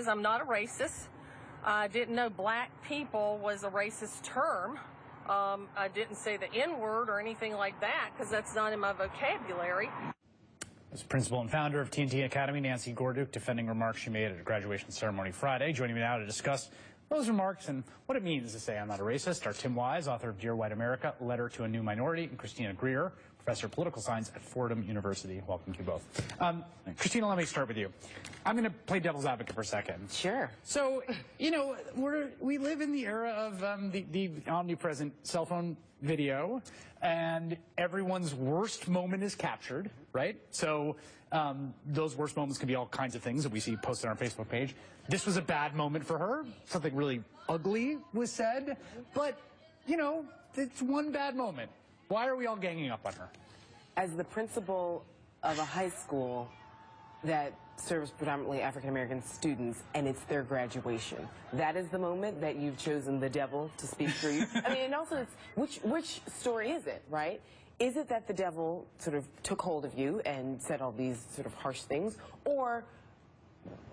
says I'm not a racist. I didn't know black people was a racist term. I didn't say the N-word or anything like that because that's not in my vocabulary. As principal and founder of TNT Academy, Nancy Gorduke, defending remarks she made at a graduation ceremony Friday. Joining me now to discuss those remarks and what it means to say I'm not a racist are Tim Wise, author of Dear White America, Letter to a New Minority, and Christina Greer, professor of political science at Fordham University. Welcome to you both. Christina, let me start with you. I'm going to play devil's advocate for a second. Sure. So, you know, we live in the era of the omnipresent cell phone video, and everyone's worst moment is captured, right? So those worst moments can be all kinds of things that we see posted on our Facebook page. This was a bad moment for her. Something really ugly was said, but, you know, it's one bad moment. Why are we all ganging up on her? As the principal of a high school that serves predominantly African-American students, and it's their graduation, that is the moment that you've chosen the devil to speak through you. I mean, and also, it's, which story is it, right? Is it that the devil sort of took hold of you and said all these sort of harsh things, or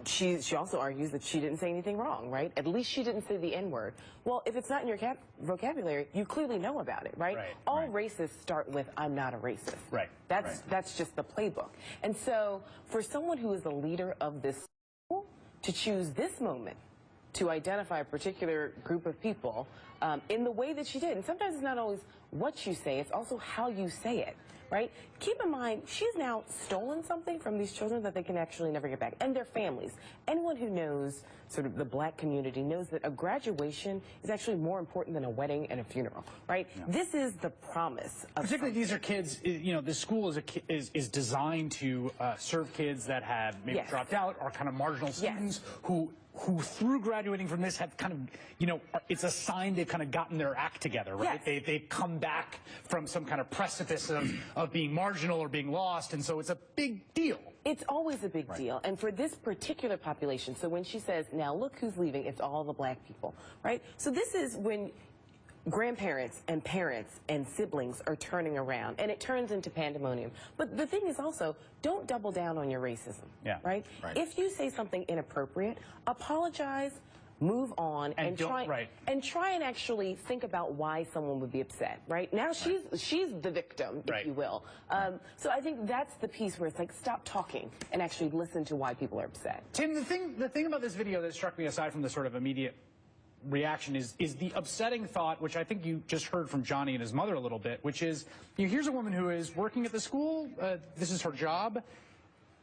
she also argues that she didn't say anything wrong, right? At least she didn't say the N-word. Well, if it's not in your vocabulary, you clearly know about it, right? All racists start with, I'm not a racist. Right. That's just the playbook. And so for someone who is the leader of this school to choose this moment to identify a particular group of people in the way that she did, and sometimes it's not always what you say, it's also how you say it. Right? Keep in mind, she's now stolen something from these children that they can actually never get back, and their families. Anyone who knows sort of the black community knows that a graduation is actually more important than a wedding and a funeral, right? Yeah. This is the promise of particularly these are kids, you know, the school is designed to serve kids that have maybe dropped out or kind of marginal students who through graduating from this have kind of, you know, it's a sign they've kind of gotten their act together, right? Yes. They've come back from some kind of precipice of being marginal or being lost, and so it's a big deal. It's always a big deal. And for this particular population, so when she says, now look who's leaving, it's all the black people, right? So this is when grandparents and parents and siblings are turning around, and it turns into pandemonium. But the thing is also, don't double down on your racism, right? If you say something inappropriate, apologize, move on, and try and actually think about why someone would be upset, right? Now she's the victim, if you will. So I think that's the piece where it's like, stop talking and actually listen to why people are upset. Tim, the thing about this video that struck me, aside from the sort of immediate reaction, is the upsetting thought, which I think you just heard from Johnny and his mother a little bit, which is, you know, here's a woman who is working at the school, this is her job,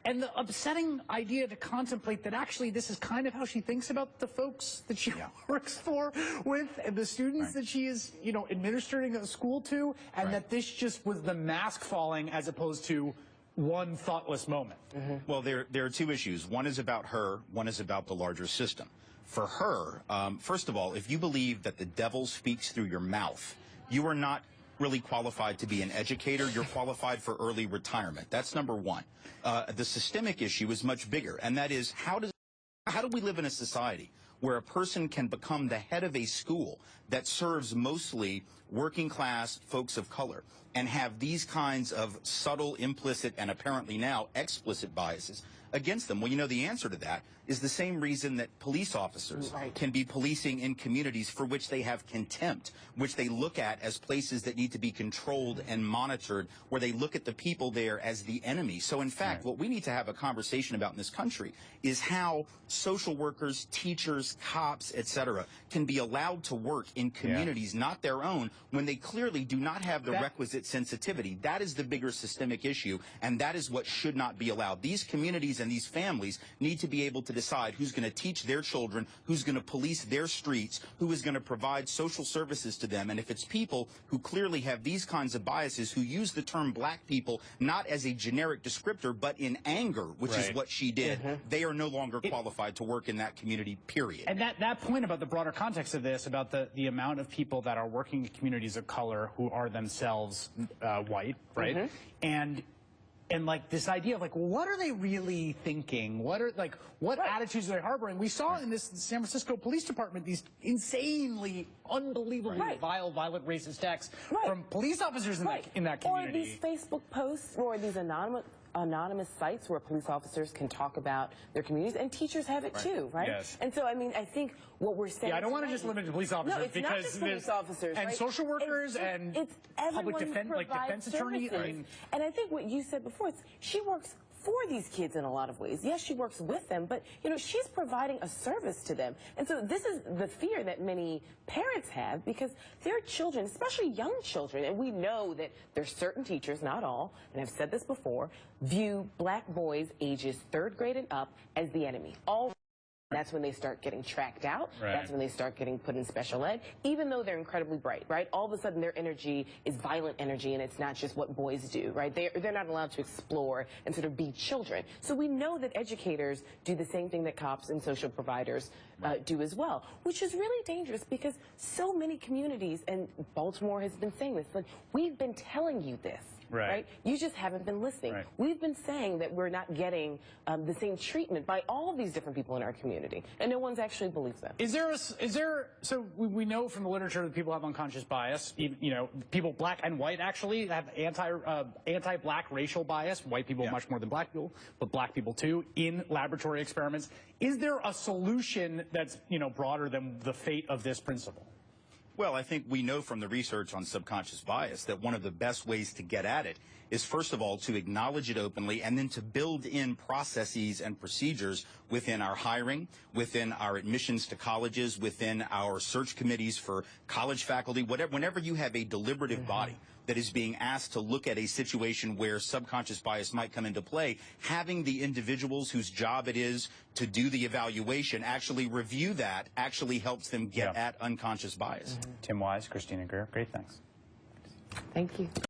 and the upsetting idea to contemplate that actually this is kind of how she thinks about the folks that she works for with, and the students that she is, you know, administering a school to, and that this just was the mask falling as opposed to one thoughtless moment. Well, there are two issues. One is about her, one is about the larger system. For her, first of all, if you believe that the devil speaks through your mouth, you are not really qualified to be an educator. You're qualified for early retirement. That's number one. The systemic issue is much bigger, and that is, how do we live in a society where a person can become the head of a school that serves mostly working class folks of color and have these kinds of subtle, implicit, and apparently now explicit biases against them? Well, you know, the answer to that is the same reason that police officers can be policing in communities for which they have contempt, which they look at as places that need to be controlled and monitored, where they look at the people there as the enemy. So, in fact, what we need to have a conversation about in this country is how social workers, teachers, cops, etc., can be allowed to work in communities not their own when they clearly do not have the requisite sensitivity. That is the bigger systemic issue, and that is what should not be allowed. These communities and these families need to be able to decide who's going to teach their children, who's going to police their streets, who is going to provide social services to them. And if it's people who clearly have these kinds of biases, who use the term black people not as a generic descriptor, but in anger, which is what she did, they are no longer qualified to work in that community, period. And that point about the broader context of this, about the amount of people that are working in communities of color who are themselves white, right? And like this idea of like, well, what are they really thinking? What are what attitudes are they harboring? We saw in this San Francisco Police Department these insanely, unbelievably vile, violent, racist texts from police officers in that community. Or these Facebook posts or these anonymous anonymous sites where police officers can talk about their communities, and teachers have it too, right? Yes. And so, I mean, I think what we're saying... Yeah, I don't want to just limit it to police officers. No, it's because not just police officers, and right? social workers and it's public everyone who defense attorney. I mean, and I think what you said before, she works for these kids in a lot of ways. Yes, she works with them, but, you know, she's providing a service to them. And so this is the fear that many parents have, because their children, especially young children, and we know that there's certain teachers, not all, and I've said this before, view black boys ages 3rd grade and up as the enemy. That's when they start getting tracked out. Right. That's when they start getting put in special ed, even though they're incredibly bright, right? All of a sudden their energy is violent energy, and it's not just what boys do, right? They're not allowed to explore and sort of be children. So we know that educators do the same thing that cops and social providers do as well, which is really dangerous, because so many communities, and Baltimore has been saying this, like, we've been telling you this. Right. You just haven't been listening. Right. We've been saying that we're not getting the same treatment by all of these different people in our community, and no one's actually believed them. So we know from the literature that people have unconscious bias. You know, people black and white actually have anti-black racial bias. White people much more than black people, but black people too, in laboratory experiments. Is there a solution that's, you know, broader than the fate of this principle? Well, I think we know from the research on subconscious bias that one of the best ways to get at it is, first of all, to acknowledge it openly, and then to build in processes and procedures within our hiring, within our admissions to colleges, within our search committees for college faculty, whenever you have a deliberative body that is being asked to look at a situation where subconscious bias might come into play, having the individuals whose job it is to do the evaluation actually review that actually helps them get at unconscious bias. Tim Wise, Christina Greer, great, thanks. Thank you.